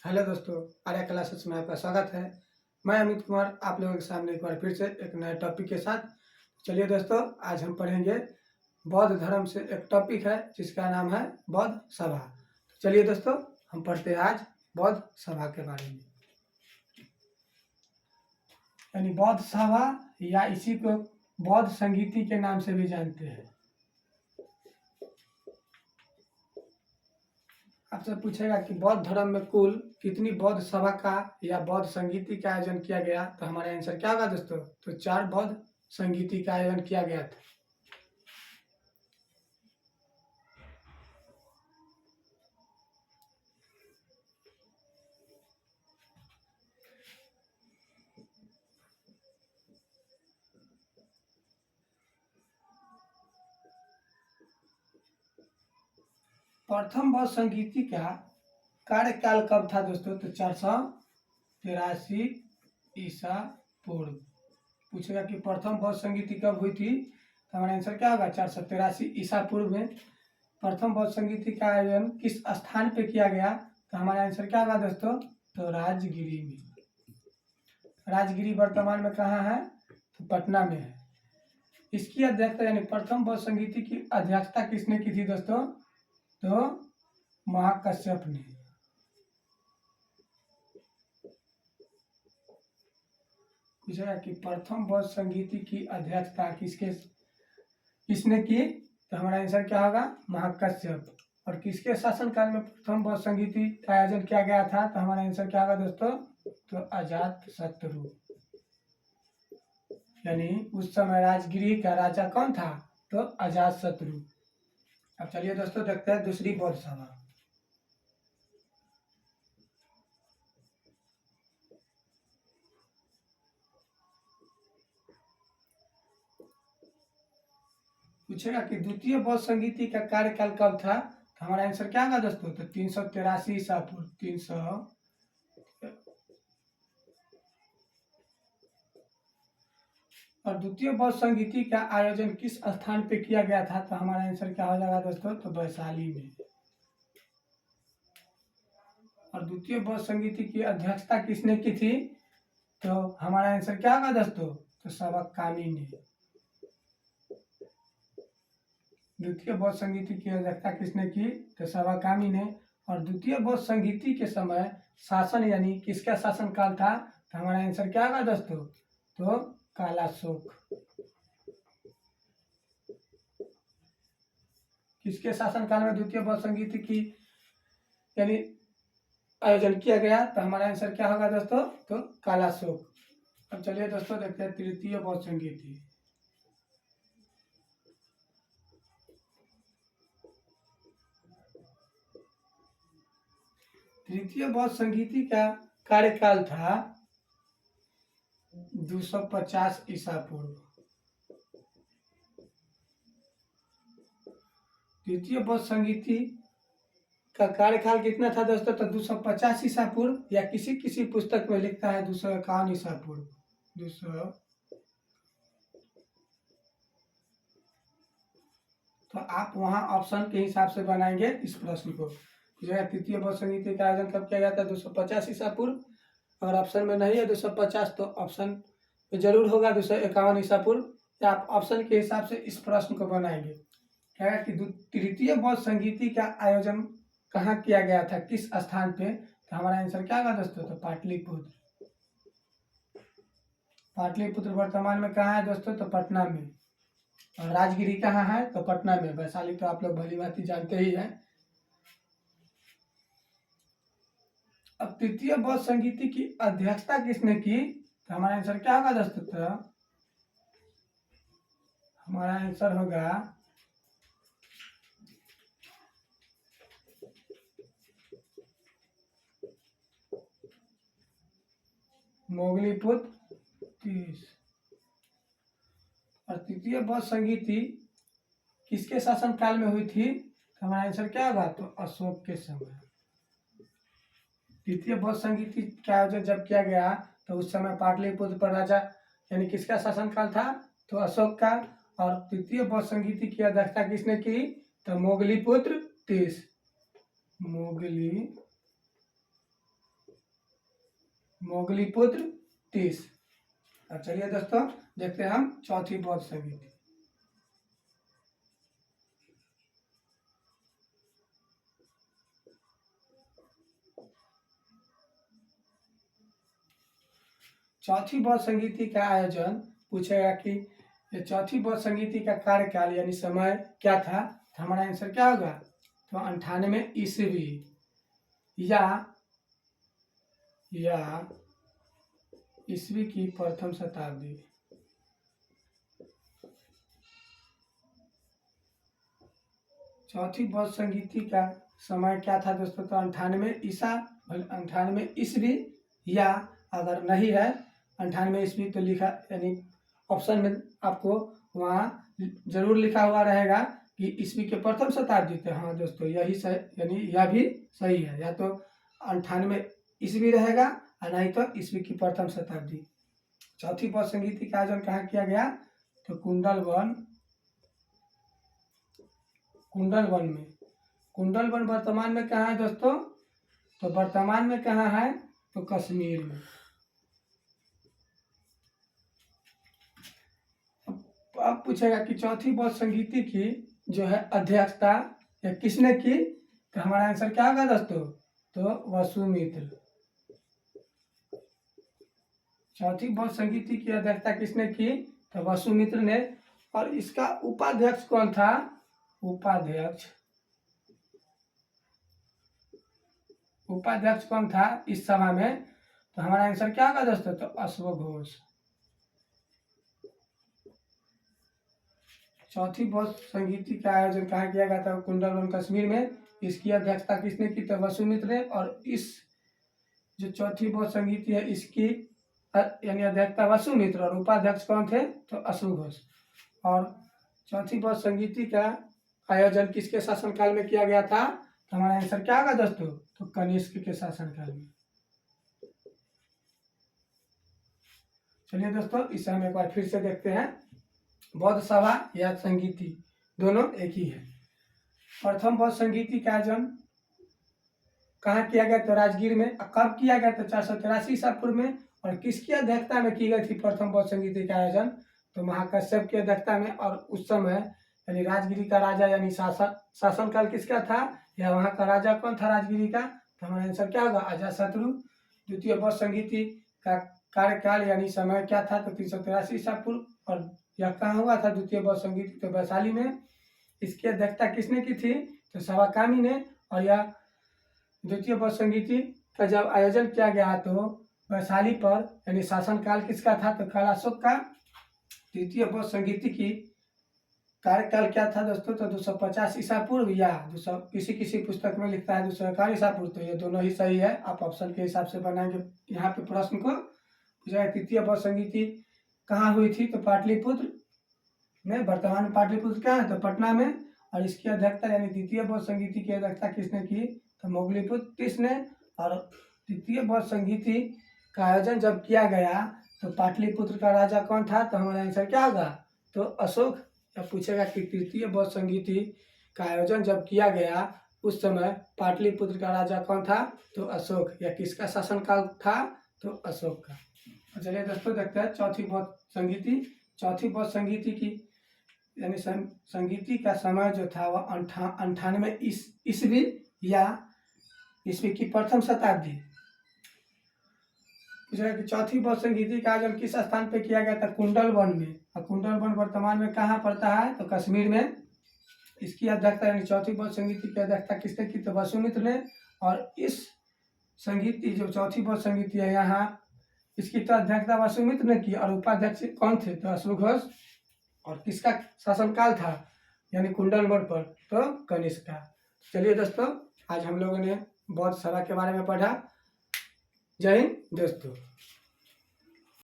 Hello दोस्तों, Arya classes में आपका स्वागत है। मैं अमित कुमार आप लोगों के सामने एक बार फिर से एक नए टॉपिक के साथ। चलिए दोस्तों, आज हम पढ़ेंगे बौद्ध धर्म से एक टॉपिक है जिसका नाम है बौद्ध सभा। चलिए दोस्तों, हम पढ़ते हैं आज बौद्ध सभा के बारे में। यानी बौद्ध सभा या इसी को बौद्ध संगीति के नाम से भी जानते हैं। आपसे पूछेगा कि बौद्ध धर्म में कुल कितनी बौद्ध सभा का या बौद्ध संगीति का आयोजन किया गया, तो हमारा आंसर क्या होगा दोस्तों? तो 4 बौद्ध संगीति का आयोजन किया गया था। प्रथम बौद्ध संगीति का कार्यकाल कब था दोस्तों? तो 483 ईसा पूर्व। पूछेगा कि प्रथम बौद्ध संगीति कब हुई थी, तो हमारा आंसर क्या होगा? 483 ईसा पूर्व में प्रथम बौद्ध संगीति का आयोजन किस स्थान पे किया गया, तो हमारा आंसर क्या होगा दोस्तों? तो राजगिरी में। राजगिरी वर्तमान में कहाँ है? तो पटना में है। इसकी अध्यक्षता यानी प्रथम बौद्ध संगीति की अध्यक्षता किसने की थी दोस्तों? तो महाकश्यप ने। पूछेगा कि प्रथम बौद्ध संगीति की अध्यक्षता किसने की, तो हमारा आंसर क्या होगा? महाकश्यप। और किसके शासनकाल में प्रथम बौद्ध संगीति का आयोजन किया गया था, तो हमारा आंसर क्या होगा दोस्तों? तो अजातशत्रु। यानी उस समय राजगिरी का राजा कौन था? तो अजातशत्रु। अब चलिए दोस्तों, देखते हैं दूसरी बौद्ध सभा। पूछेगा कि द्वितीय बौद्ध संगीति का कार्यकाल कब था, तो हमारा आंसर क्या होगा दोस्तों? तो 383 ईसा पूर्व। 300 और द्वितीय बौद्ध संगीति का आयोजन किस स्थान पे किया गया था, तो हमारा आंसर क्या हो जाएगा दोस्तों? तो वैशाली में। और द्वितीय बौद्ध संगीति की अध्यक्षता किसने की थी, तो हमारा आंसर क्या होगा दोस्तों? तो सबककामी ने। द्वितीय बौद्ध संगीति की अध्यक्षता किसने की, तो सबककामी ने। और द्वितीय बौद्ध संगीति के समय शासन यानी किसका शासन काल था, तो हमारा आंसर क्या होगा दोस्तों? तो कालाशोक। किसके शासन काल में द्वितीय बौद्ध संगीति की यानी आयोजन किया गया, तो हमारा आंसर क्या होगा दोस्तों? तो कालाशोक। अब चलिए दोस्तों, देखते हैं तृतीय बौद्ध संगीति। तृतीय बौद्ध संगीति का कार्यकाल था 250 ईसा पूर्व। द्वितीय बौद्ध संगीति का कार्यकाल कितना था दोस्तों? तो 250 ईसा पूर्व, या किसी किसी पुस्तक में लिखता है 251 ईसा पूर्व। 200। तो आप वहां ऑप्शन के हिसाब से बनाएंगे इस प्रश्न को। तृतीय बौद्ध संगीति का आयोजन कब किया गया था? 250 ईसा पूर्व। अगर ऑप्शन में नहीं है 250, तो ऑप्शन में जरूर होगा 251 ईसा पूर्व। या आप ऑप्शन के हिसाब से इस प्रश्न को बनाएंगे। क्या है कि तृतीय बौद्ध संगीति का आयोजन कहाँ किया गया था, किस स्थान पे, तो हमारा आंसर क्या होगा दोस्तों? तो पाटलिपुत्र। पाटलिपुत्र वर्तमान में कहाँ है दोस्तों? तो पटना में। और राजगिरी कहाँ है? तो पटना में। वैशाली तो आप लोग भली भांति जानते ही हैं। अब तृतीय बौद्ध संगीति की अध्यक्षता किसने की, तो हमारा आंसर क्या होगा दोस्तों? तो हमारा आंसर होगा मोगलीपुत्र 30। और तृतीय बौद्ध संगीति किसके शासन काल में हुई थी, तो हमारा आंसर क्या होगा? तो अशोक के समय। तृतीय बौद्ध संगीति का आयोजन जब किया गया, तो उस समय पाटलिपुत्र पर राजा यानी किसका शासन काल था? तो अशोक का। और तृतीय बौद्ध संगीति की अध्यक्षता किसने की? तो मोगलीपुत्र 30। मोगली मोगलीपुत्र तीस। अब चलिए दोस्तों देखते हैं हम चौथी बौद्ध संगीति। चौथी बौद्ध संगीति का आयोजन पूछेगा कि ये चौथी बौद्ध संगीति का कार्यकाल यानी समय क्या था, तो हमारा आंसर क्या होगा, तो 98 ईस्वी या ईस्वी की प्रथम शताब्दी। चौथी बौद्ध संगीति का समय क्या था दोस्तों, तो 98 ईस्वी या अगर नहीं है 98 ईस्वी तो लिखा यानी ऑप्शन में आपको वहाँ जरूर लिखा हुआ रहेगा कि ईस्वी के प्रथम शताब्दी थे। हाँ दोस्तों यही सही, यानी यह भी सही है, या तो 98 ईस्वी रहेगा और नहीं तो ईस्वी की प्रथम शताब्दी। चौथी बौद्ध संगीति का आयोजन कहाँ किया गया, तो कुंडलवन में। कुंडलवन वर्तमान में कहाँ है दोस्तों, तो वर्तमान में कहाँ है, तो कश्मीर में। अब पूछेगा कि चौथी बौद्ध संगीति की जो है अध्यक्षता या किसने की, तो हमारा आंसर क्या होगा दोस्तों, तो वसुमित्र। चौथी बौद्ध संगीति की अध्यक्षता किसने की, तो वसुमित्र ने। और इसका उपाध्यक्ष कौन था, उपाध्यक्ष कौन था इस सभा में, तो हमारा आंसर क्या होगा दोस्तों, तो अश्वघोष। चौथी बौद्ध संगीति का आयोजन कहाँ किया गया था, कुंडलवन कश्मीर में। इसकी अध्यक्षता किसने की, तो वसुमित्र ने। और इस जो चौथी बौद्ध संगीति है इसकी यानी अध्यक्षता वसुमित्र और उपाध्यक्ष कौन थे, तो अश्वघोष। और चौथी बौद्ध संगीति का आयोजन किसके शासनकाल में किया गया था, तो हमारा आंसर क्या होगा दोस्तों, तो कनिष्क के शासनकाल में। चलिए दोस्तों इसे हम एक बार फिर से देखते हैं। बौद्ध सभा या संगीति दोनों एक ही है। प्रथम बौद्ध संगीति का आयोजन कहाँ किया गया, तो राजगीर में। कब किया गया, तो 483 ईसा पूर्व में। और किसकी अध्यक्षता में की गई थी प्रथम बौद्ध संगीति का आयोजन, तो महाकश्यप की अध्यक्षता में। और उस समय यानी राजगिरी का राजा यानी शासनकाल किसका था, या वहाँ का राजा कौन था राजगिरी का, तो हमारा आंसर क्या होगा, अजातशत्रु। द्वितीय बौद्ध संगीति का कार्यकाल यानी समय क्या था, तो 383 ईसा पूर्व। और यह कहाँ हुआ था द्वितीय बौद्ध संगीति, तो वैशाली में। इसकी अध्यक्षता किसने की थी, तो सवाकामी ने। और यह द्वितीय बौद्ध संगीति का जब आयोजन किया गया तो वैशाली पर यानी शासनकाल किसका था, तो काल अशोक का। द्वितीय बौद्ध संगीति की कार्यकाल क्या था दोस्तों, तो 250 ईसा पूर्व या किसी पुस्तक में लिखता है 251 ईसा पूर्व। तो ये दोनों ही सही है, आप ऑप्शन के हिसाब से बनाएंगे। यहाँ पे प्रश्न को पूछा तृतीय बौद्ध संगीति कहाँ हुई थी, तो पाटलिपुत्र में। वर्तमान में पाटलिपुत्र क्या है, तो पटना में। और इसकी अध्यक्षता यानी द्वितीय बौद्ध संगीति की अध्यक्षता किसने की, तो मोगलीपुत्र तीस ने। और तृतीय बौद्ध संगीति का आयोजन जब किया गया तो पाटलिपुत्र का राजा कौन था, तो हमारा आंसर क्या होगा, तो अशोक। अब पूछेगा कि तृतीय बौद्ध संगीति का आयोजन जब किया गया उस समय पाटलिपुत्र का राजा कौन था, तो अशोक। या किसका शासनकाल था, तो अशोक का। चलिए दोस्तों देखते हैं चौथी बौद्ध संगीति। चौथी बौद्ध संगीति की यानी संगीति का समय जो था वह 98 ईस्वी या ईस्वी की प्रथम शताब्दी। पूछा कि चौथी बौद्ध संगीति का आयोजन किस स्थान पे किया गया था, कुंडलवन में। और कुंडलवन वर्तमान में कहाँ पड़ता है, तो कश्मीर में। इसकी अध्यक्षता यानी चौथी बौद्ध संगीति की अध्यक्षता किसने की, तो वसुमित्र ने। और इस संगीति जो चौथी बौद्ध संगीति है यहाँ इसकी तो अध्यक्षता वसुमित्र ने की। और उपाध्यक्ष कौन थे, तो अश्वघोष। और किसका शासनकाल था, यानी कुंडलवन पर, तो कनिष्क का। चलिए दोस्तों आज हम लोगों ने बौद्ध सभा के बारे में पढ़ा। जय हिंद दोस्तों।